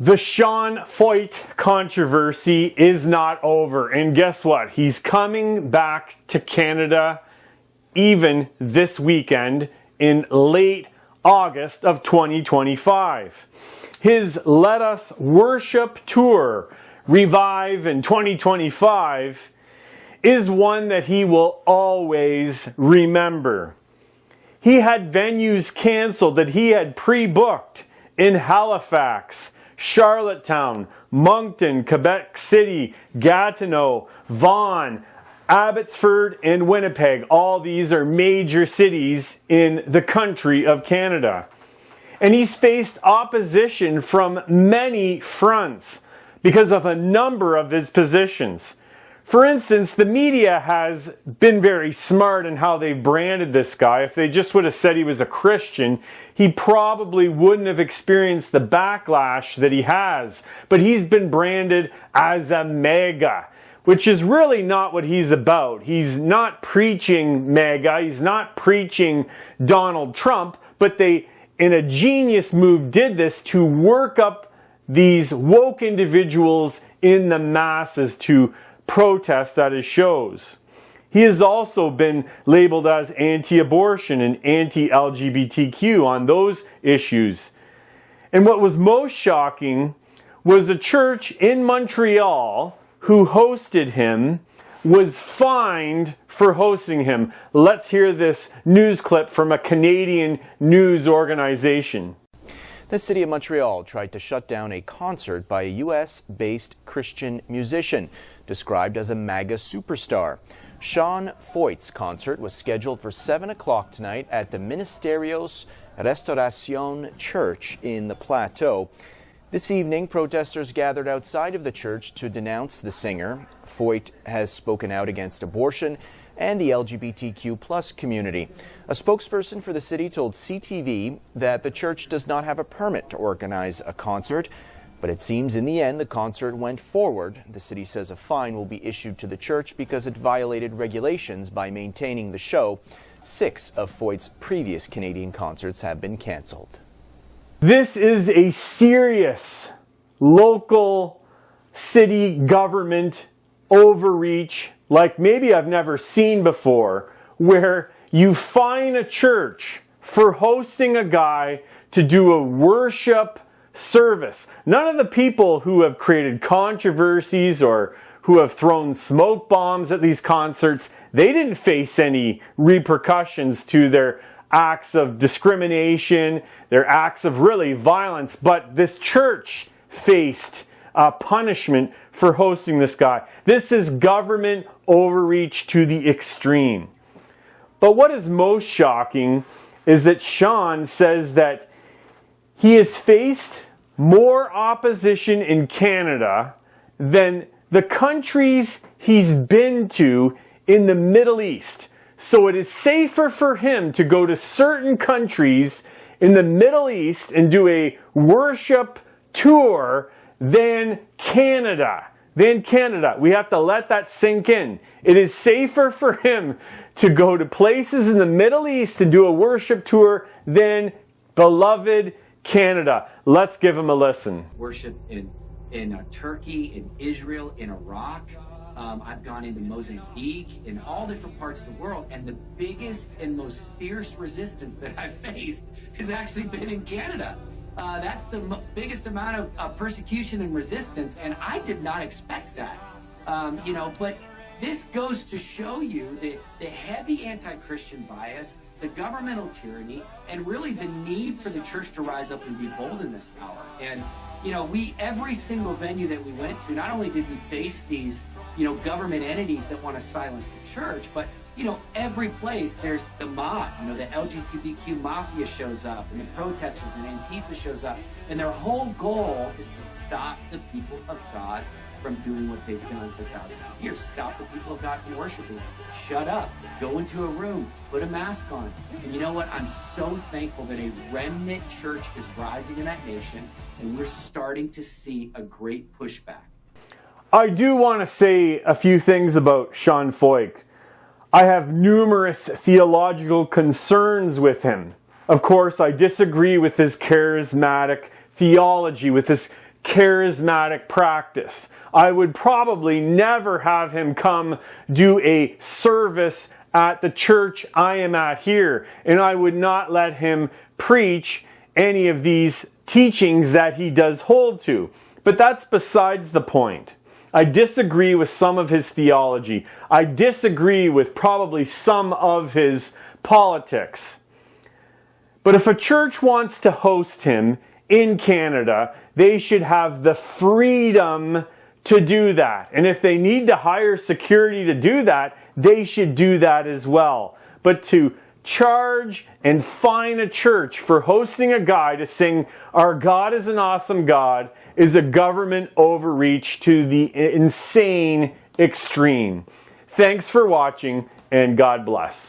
The Sean Feucht controversy is not over, and guess what? He's coming back to Canada even this weekend in late August of 2025. His Let Us Worship Tour, Revive in 2025, is one that he will always remember. He had venues canceled that he had pre-booked in Halifax, Charlottetown, Moncton, Quebec City, Gatineau, Vaughan, Abbotsford, and Winnipeg. All these are major cities in the country of Canada. And he's faced opposition from many fronts because of a number of his positions. For instance, the media has been very smart in how they've branded this guy. If they just would have said he was a Christian, he probably wouldn't have experienced the backlash that he has. But he's been branded as a MAGA, which is really not what he's about. He's not preaching MAGA, he's not preaching Donald Trump, but they, in a genius move, did this to work up these woke individuals in the masses to protest at his shows. He has also been labeled as anti-abortion and anti-LGBTQ on those issues. And what was most shocking was a church in Montreal who hosted him was fined for hosting him. Let's hear this news clip from a Canadian news organization. The city of Montreal tried to shut down a concert by a U.S.-based Christian musician described as a MAGA superstar. Sean Feucht's concert was scheduled for 7 o'clock tonight at the Ministerios Restauración Church in the Plateau. This evening, protesters gathered outside of the church to denounce the singer. Feucht has spoken out against abortion and the LGBTQ+ community. A spokesperson for the city told CTV that the church does not have a permit to organize a concert, but it seems in the end the concert went forward. The city says a fine will be issued to the church because it violated regulations by maintaining the show. 6 of Feucht's previous Canadian concerts have been canceled. This is a serious local city government overreach like maybe I've never seen before, where you fine a church for hosting a guy to do a worship service. None of the people who have created controversies or who have thrown smoke bombs at these concerts, they didn't face any repercussions to their acts of discrimination, their acts of really violence, but this church faced punishment for hosting this guy. This is government overreach to the extreme. But what is most shocking is that Sean says that he has faced more opposition in Canada than the countries he's been to in the Middle East. So it is safer for him to go to certain countries in the Middle East and do a worship tour than Canada. We have to let that sink in. It is safer for him to go to places in the Middle East to do a worship tour than beloved Canada. Let's give him a listen. Worship in Turkey, in Israel, in Iraq. I've gone into Mozambique, in all different parts of the world, and the biggest and most fierce resistance that I've faced has actually been in Canada. That's the biggest amount of persecution and resistance, and I did not expect that. But this goes to show you the heavy anti-Christian bias, the governmental tyranny, and really the need for the church to rise up and be bold in this hour. And, every single venue that we went to, not only did we face these, government entities that want to silence the church, but every place there's the mob, the LGBTQ mafia shows up, and the protesters and Antifa shows up, and their whole goal is to stop the people of God from doing what they've done for thousands of years. Stop the people of God from worshiping. Shut up. Go into a room. Put a mask on. And you know what? I'm so thankful that a remnant church is rising in that nation, and we're starting to see a great pushback. I do want to say a few things about Sean Feucht. I have numerous theological concerns with him. Of course, I disagree with his charismatic theology, with his charismatic practice. I would probably never have him come do a service at the church I am at here, and I would not let him preach any of these teachings that he does hold to. But that's besides the point. I disagree with some of his theology. I disagree with probably some of his politics. But if a church wants to host him in Canada, they should have the freedom to do that. And if they need to hire security to do that, they should do that as well. But to charge and fine a church for hosting a guy to sing "Our God is an Awesome God" is a government overreach to the insane extreme. Thanks for watching, and God bless.